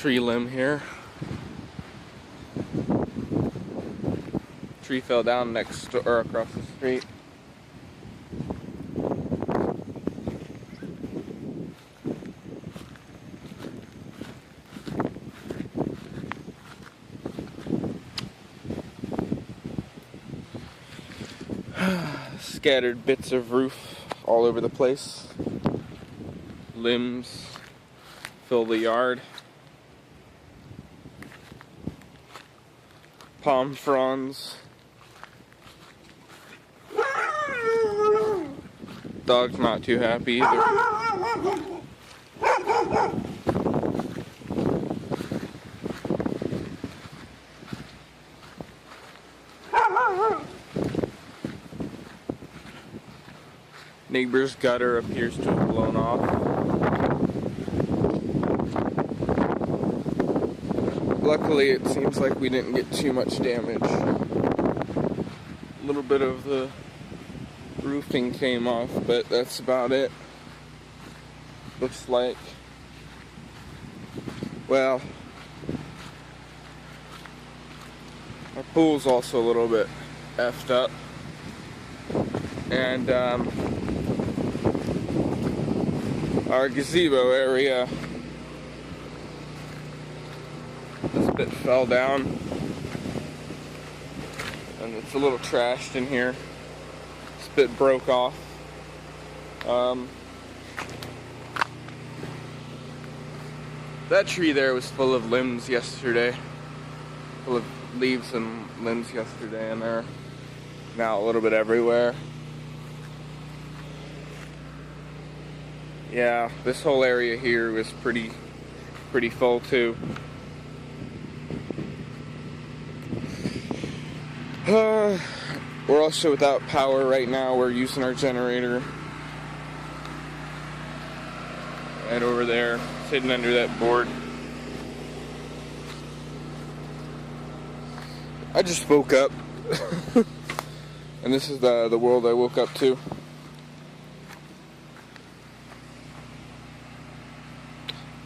tree limb here. Tree fell down next to, or across the street. Scattered bits of roof all over the place. Limbs fill the yard. Palm fronds. Dog's not too happy either. Neighbor's gutter appears to have blown off. Luckily, it seems like we didn't get too much damage. A little bit of the roofing came off, but that's about it. Looks like. Well, our pool's also a little bit effed up. And our gazebo area, this bit fell down and it's a little trashed in here. This bit broke off. That tree there was full of limbs yesterday, full of leaves and limbs yesterday, and they're now a little bit everywhere. Yeah, this whole area here was pretty full too. We're also without power right now. We're using our generator. Right over there, it's hidden under that board. I just woke up. And this is the world I woke up to.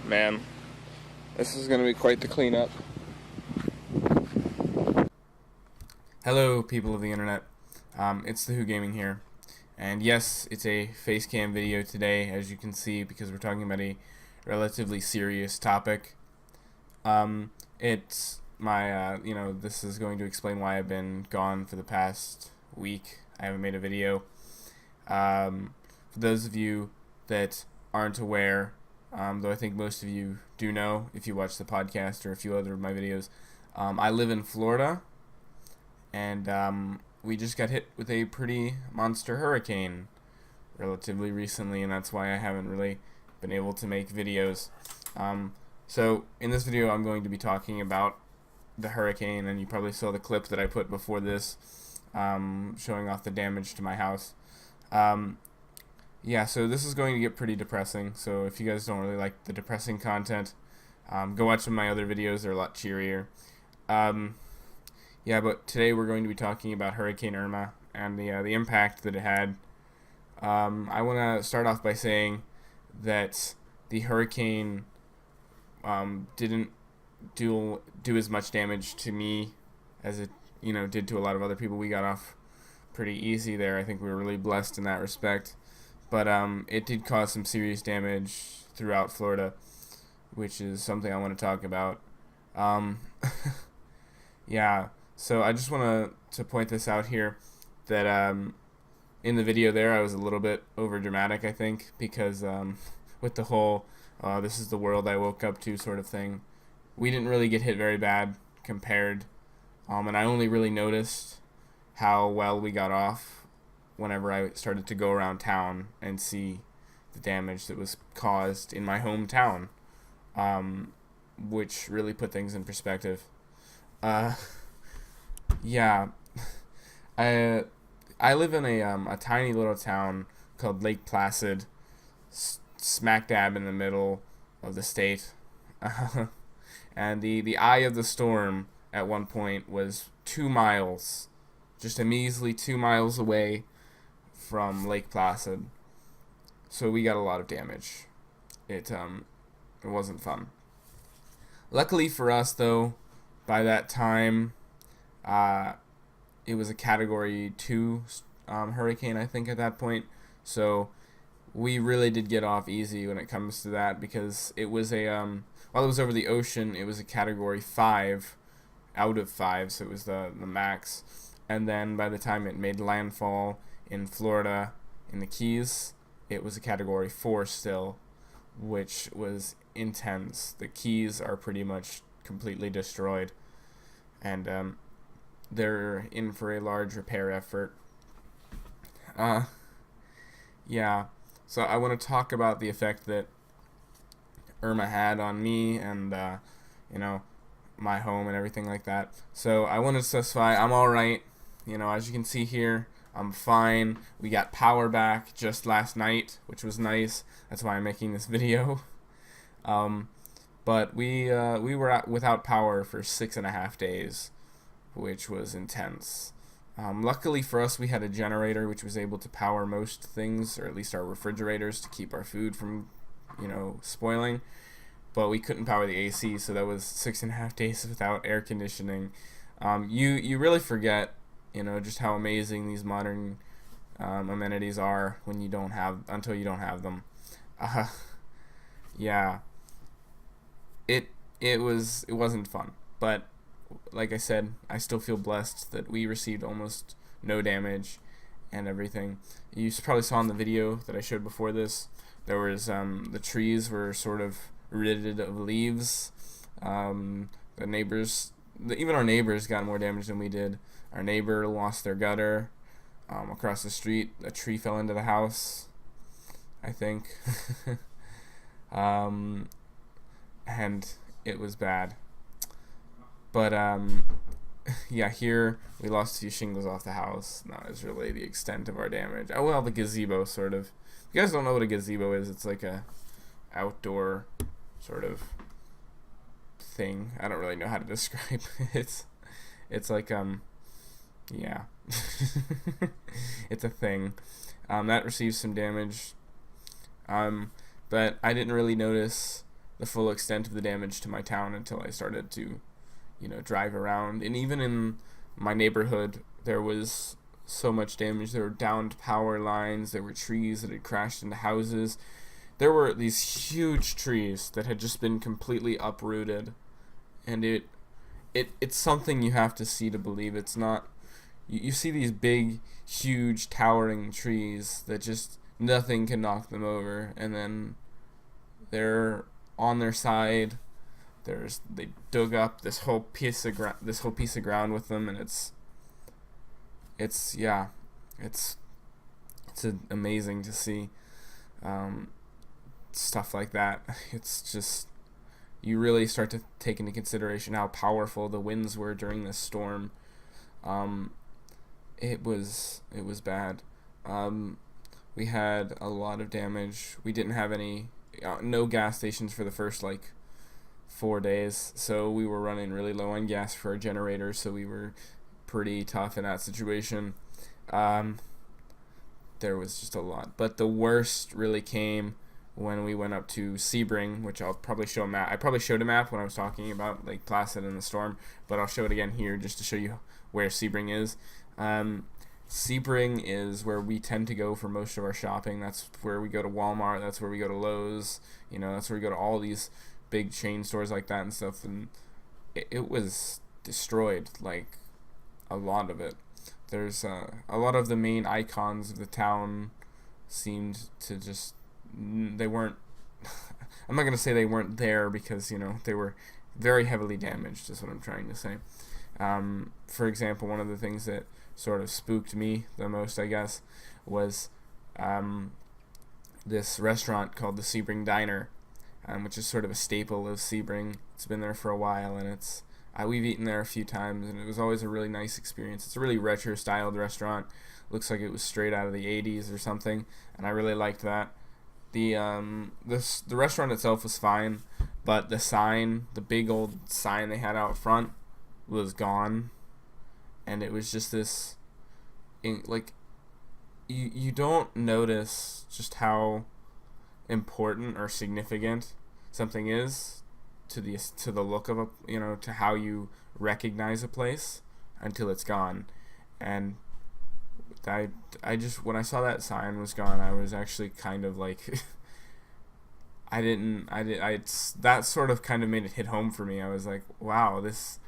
Man, this is going to be quite the cleanup. Hello, people of the internet. It's the Who Gaming here. And yes, it's a face cam video today, as you can see, because we're talking about a relatively serious topic. It's my, this is going to explain why I've been gone for the past week. I haven't made a video. For those of you that aren't aware, though I think most of you do know if you watch the podcast or a few other of my videos, I live in Florida, and we just got hit with a pretty monster hurricane relatively recently, and that's why I haven't really been able to make videos. So in this video I'm going to be talking about the hurricane, and you probably saw the clip that I put before this showing off the damage to my house. Yeah, so this is going to get pretty depressing, so if you guys don't really like the depressing content, go watch some of my other videos. They're a lot cheerier. Yeah, but today we're going to be talking about Hurricane Irma and the impact that it had. I want to start off by saying that the hurricane didn't do as much damage to me as it did to a lot of other people. We got off pretty easy there. I think we were really blessed in that respect. But it did cause some serious damage throughout Florida, which is something I want to talk about. Yeah, so I just want to point this out here, that in the video there I was a little bit over dramatic, I think, because with the whole this is the world I woke up to sort of thing, we didn't really get hit very bad compared, and I only really noticed how well we got off whenever I started to go around town and see the damage that was caused in my hometown, which really put things in perspective. Yeah, I live in a tiny little town called Lake Placid, smack dab in the middle of the state, and the eye of the storm at one point was 2 miles, just a measly 2 miles away from Lake Placid. So we got a lot of damage. It wasn't fun. Luckily for us, though, by that time, uh, it was a Category 2 hurricane, I think, at that point. So we really did get off easy when it comes to that, because it was while it was over the ocean, it was a Category 5 out of 5, so it was the max. And then by the time it made landfall in Florida, in the Keys, it was a Category 4 still, which was intense. The Keys are pretty much completely destroyed, and they're in for a large repair effort. Yeah, so I want to talk about the effect that Irma had on me and, you know, my home and everything like that. So I want to specify I'm alright. You know, as you can see here, I'm fine. We got power back just last night, which was nice. That's why I'm making this video. But we were without power for 6.5 days, which was intense. Luckily for us, we had a generator which was able to power most things, or at least our refrigerators, to keep our food from, you know, spoiling. But we couldn't power the AC, so that was 6.5 days without air conditioning. You really forget, you know, just how amazing these modern amenities are when you don't have until you don't have them. Yeah, it wasn't fun, but like I said, I still feel blessed that we received almost no damage and everything. You probably saw in the video that I showed before this, there was the trees were sort of ridded of leaves. The neighbors, even our neighbors, got more damage than we did. Our neighbor lost their gutter. Across the street, a tree fell into the house, I think. And it was bad. But yeah, here we lost a few shingles off the house. That was really the extent of our damage. Oh well, the gazebo sort of. If you guys don't know what a gazebo is, it's like a outdoor sort of thing. I don't really know how to describe it. It's like yeah. It's a thing. That received some damage. But I didn't really notice the full extent of the damage to my town until I started to, you know, drive around. And even in my neighborhood, there was so much damage. There were downed power lines. There were trees that had crashed into houses. There were these huge trees that had just been completely uprooted. And it's something you have to see to believe. It's not... You see these big, huge, towering trees that just nothing can knock them over. And then they're on their side. They dug up this whole piece of ground with them, and it's amazing to see stuff like that. It's just, you really start to take into consideration how powerful the winds were during this storm. It was bad. We had a lot of damage. We didn't have no gas stations for the first 4 days, so we were running really low on gas for our generator, so we were pretty tough in that situation. There was just a lot, but the worst really came when we went up to Sebring, which I'll probably show a map. I probably showed a map when I was talking about Lake Placid and the storm, but I'll show it again here just to show you where Sebring is. Sebring is where we tend to go for most of our shopping. That's where we go to Walmart. That's where we go to Lowe's. You know, that's where we go to all these big chain stores like that and stuff. And it was destroyed, like a lot of it. There's a lot of the main icons of the town seemed to just, they weren't. I'm not gonna say they weren't there, because you know they were very heavily damaged. Is what I'm trying to say. For example, one of the things that sort of spooked me the most, I guess, was this restaurant called the Sebring Diner, which is sort of a staple of Sebring. It's been there for a while, and we've eaten there a few times, and it was always a really nice experience. It's a really retro-styled restaurant. Looks like it was straight out of the 80s or something, and I really liked that. The restaurant itself was fine, but the big old sign they had out front was gone, and it was just this, you don't notice just how important or significant something is to the look of a, to how you recognize a place until it's gone. And I just, when I saw that sign was gone, I was actually kind of like that sort of kind of made it hit home for me. I was like, wow, this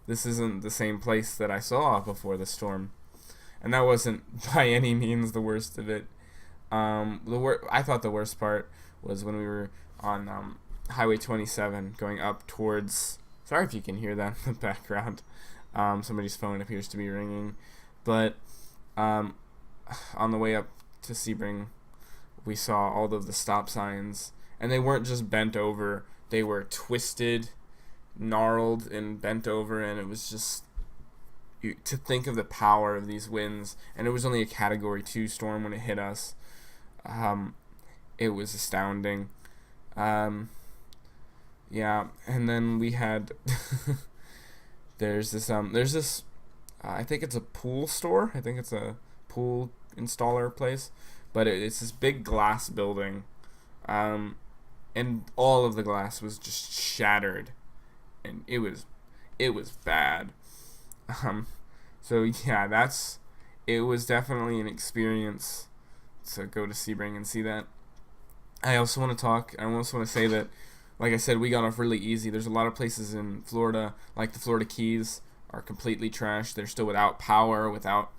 isn't the same place that I saw before the storm. And that wasn't by any means the worst of it. I thought the worst part was when we were on Highway 27 going up towards, sorry if you can hear that in the background, somebody's phone appears to be ringing, but on the way up to Sebring, we saw all of the stop signs, and they weren't just bent over, they were twisted, gnarled, and bent over, and it was just, to think of the power of these winds, and it was only a Category 2 storm when it hit us. It was astounding. Yeah, and then we had there's this I think it's a pool store. I think it's a pool installer place, but it's this big glass building, and all of the glass was just shattered, and it was bad. So yeah, it was definitely an experience to go to Sebring and see that. I also want to say that, like I said, we got off really easy. There's a lot of places in Florida, like the Florida Keys, are completely trashed. They're still without power, without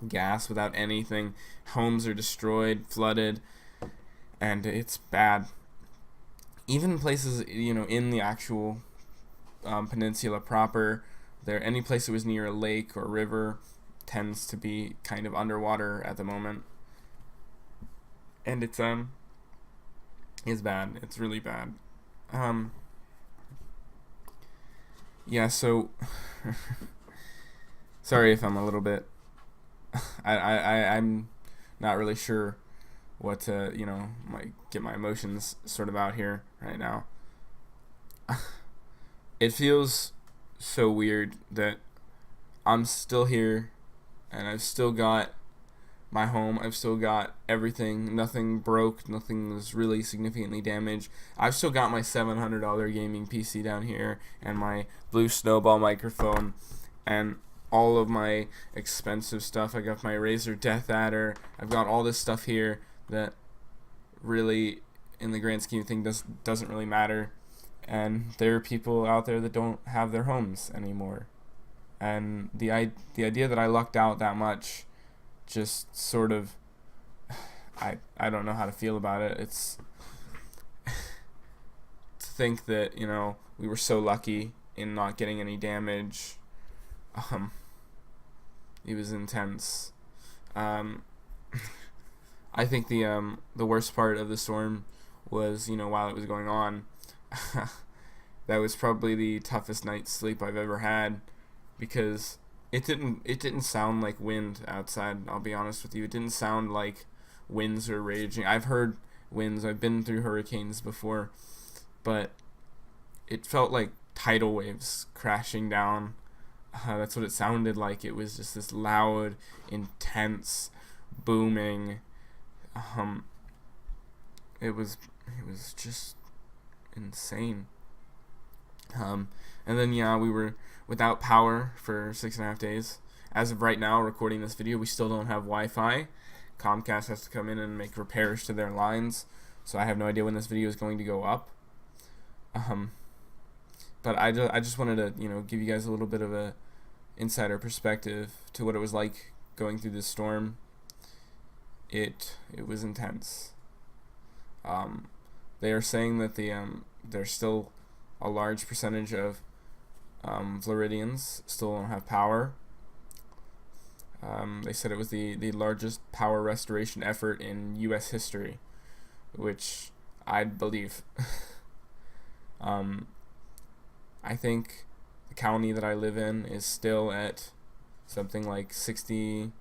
gas, without anything. Homes are destroyed, flooded, and it's bad. Even places, in the actual peninsula proper, any place that was near a lake or river tends to be kind of underwater at the moment. And it's bad. It's really bad. Yeah, so sorry if I'm a little bit I'm not really sure what to, get my emotions sort of out here right now. It feels so weird that I'm still here and I've still got my home. I've still got everything. Nothing broke. Nothing was really significantly damaged. I've still got my $700 gaming PC down here and my Blue Snowball microphone and all of my expensive stuff. I got my Razer Death Adder. I've got all this stuff here that really, in the grand scheme of things, doesn't really matter. And there are people out there that don't have their homes anymore. And the idea that I lucked out that much, just sort of, I don't know how to feel about it. It's to think that, we were so lucky in not getting any damage. It was intense. I think the worst part of the storm was, while it was going on, that was probably the toughest night's sleep I've ever had, because it didn't sound like wind outside. I'll be honest with you. It didn't sound like winds are raging. I've heard winds. I've been through hurricanes before, but it felt like tidal waves crashing down. That's what it sounded like. It was just this loud, intense, booming. It was just insane. And then we were without power for 6.5 days. As of right now, recording this video, we still don't have Wi-Fi. Comcast has to come in and make repairs to their lines, so I have no idea when this video is going to go up. But I just wanted to give you guys a little bit of a insider perspective to what it was like going through this storm. It was intense. They are saying that there's still a large percentage of Floridians still don't have power. They said it was the largest power restoration effort in U.S. history, which I'd believe. I think the county that I live in is still at something like 60%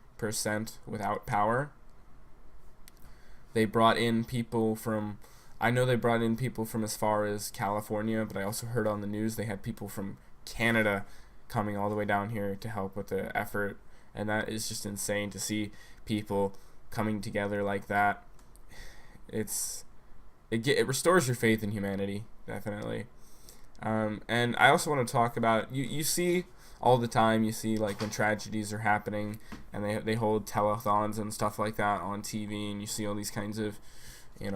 without power. They brought in people from, I know they brought in people from as far as California, but I also heard on the news they had people from Canada coming all the way down here to help with the effort, and that is just insane to see people coming together like that. It restores your faith in humanity. definitely. And I also want to talk about, you see all the time, you see like when tragedies are happening and they hold telethons and stuff like that on TV, and you see all these kinds of, you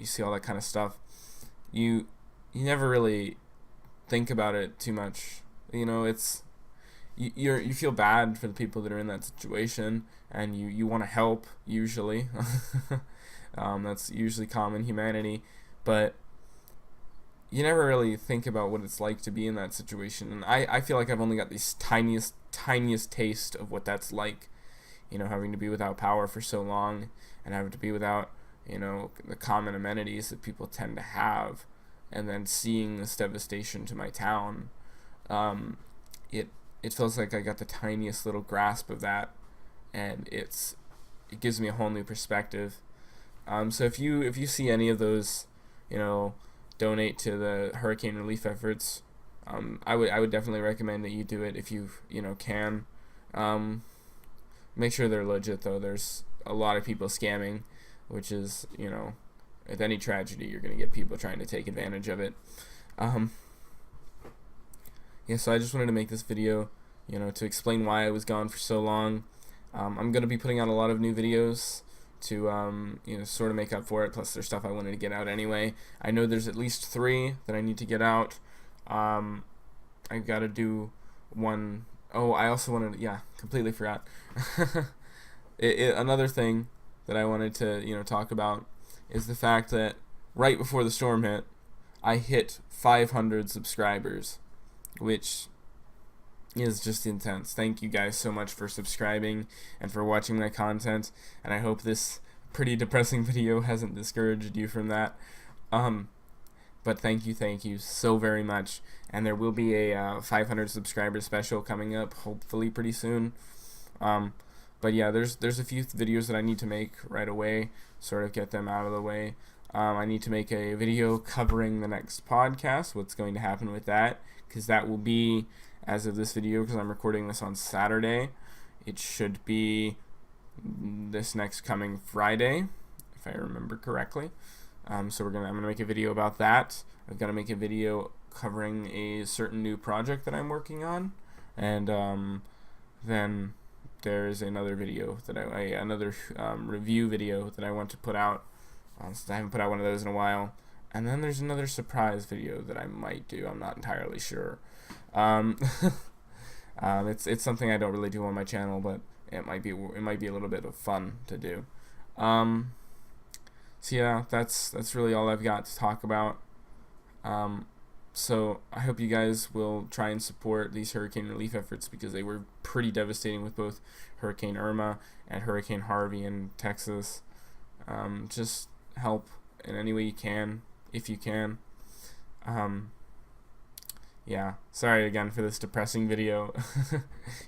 see all that kind of stuff. You never really think about it too much. It's you feel bad for the people that are in that situation, and you want to help usually. That's usually common humanity, but you never really think about what it's like to be in that situation. And I feel like I've only got this tiniest taste of what that's like, having to be without power for so long, and having to be without, the common amenities that people tend to have, and then seeing this devastation to my town. It feels like I got the tiniest little grasp of that, and it gives me a whole new perspective. So if you see any of those, donate to the hurricane relief efforts, I would definitely recommend that you do it if you can. Make sure they're legit though. There's a lot of people scamming, which is, with any tragedy you're gonna get people trying to take advantage of it. Yeah, so I just wanted to make this video, to explain why I was gone for so long. I'm gonna be putting out a lot of new videos to sort of make up for it, plus there's stuff I wanted to get out anyway. I know there's at least 3 that I need to get out. I've got to do one. Oh, I also wanted to, yeah, completely forgot. Another thing that I wanted to talk about is the fact that right before the storm hit, I hit 500 subscribers, which is just intense. Thank you guys so much for subscribing and for watching my content, and I hope this pretty depressing video hasn't discouraged you from that. But thank you so very much, and there will be a 500 subscriber special coming up hopefully pretty soon. But yeah, there's a few videos that I need to make right away, sort of get them out of the way. I need to make a video covering the next podcast, what's going to happen with that, because that will be, as of this video, because I'm recording this on Saturday, it should be this next coming Friday, if I remember correctly. So I'm gonna make a video about that. I've got to make a video covering a certain new project that I'm working on, and then there's another video that another review video that I want to put out. Since I haven't put out one of those in a while. And then there's another surprise video that I might do. I'm not entirely sure. It's something I don't really do on my channel, but it might be a little bit of fun to do. So yeah, that's really all I've got to talk about. So I hope you guys will try and support these hurricane relief efforts, because they were pretty devastating with both Hurricane Irma and Hurricane Harvey in Texas. Just help in any way you can, if you can. Yeah, sorry again for this depressing video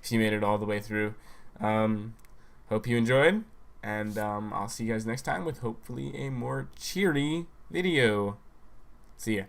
if you made it all the way through. Hope you enjoyed, and I'll see you guys next time with hopefully a more cheery video. See ya.